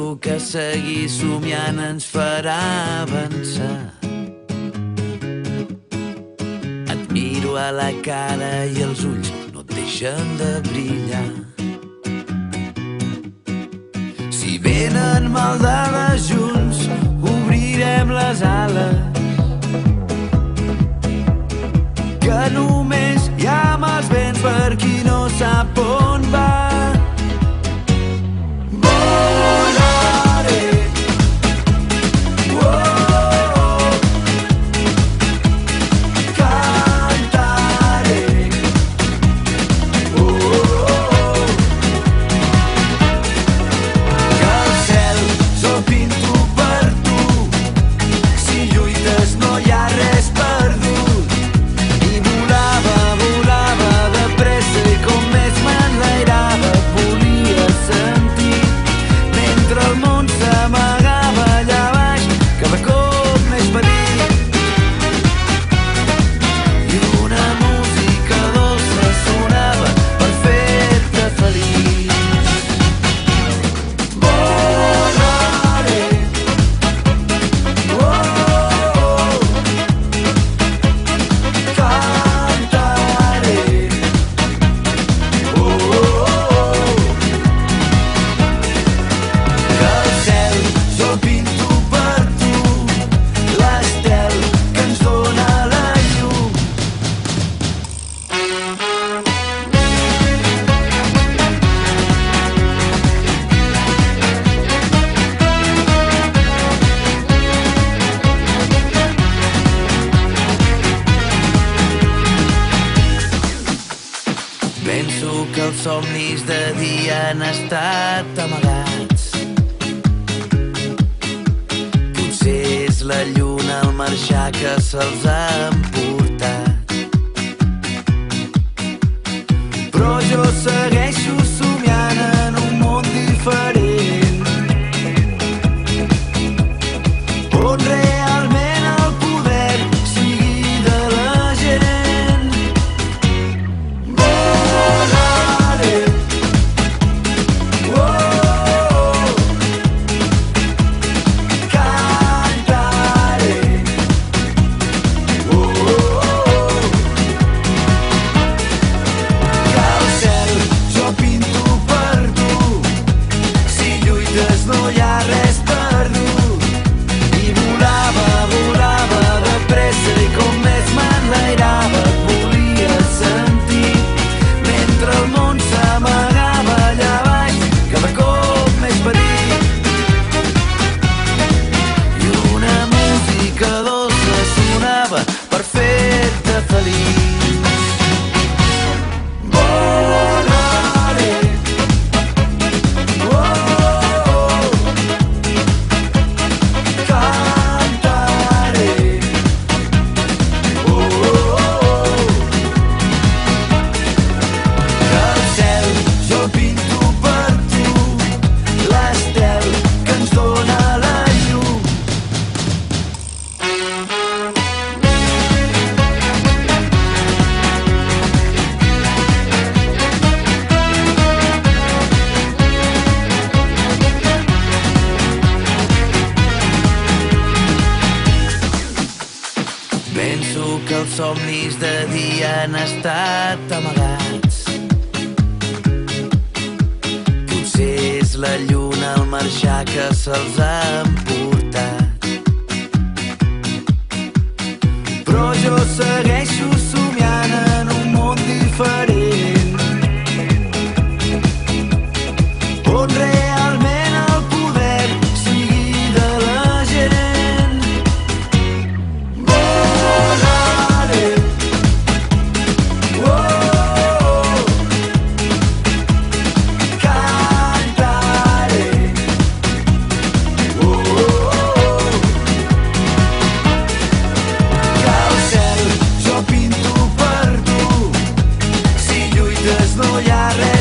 Penso que seguir somiant ens farà avançar. Et miro a la cara i els ulls no et deixen de brillar. Si venen mal dades junts, obrirem les ales, que només hi ha mals vents per qui no sap on va. Penso que els somnis de dia han estat amagats. Potser és la lluna al marxar que se'ls ha emportat. Però jo segueixo somiant en un món diferent, on realment el poder sigui de la gent. No hi ha res perdut. I volava, volava de pressa i com més m'enlairava et volia sentir. Mentre el món s'amagava allà baix, cada cop més petit. I una música dolça sonava per fer-te feliç. Penso que els somnis de dia han estat amagats. Potser és la lluna al marxar que se'ls ha emportat. Però jo segueixo somiant en un món diferent, on realment el poder sigui de la gent. No hi ha res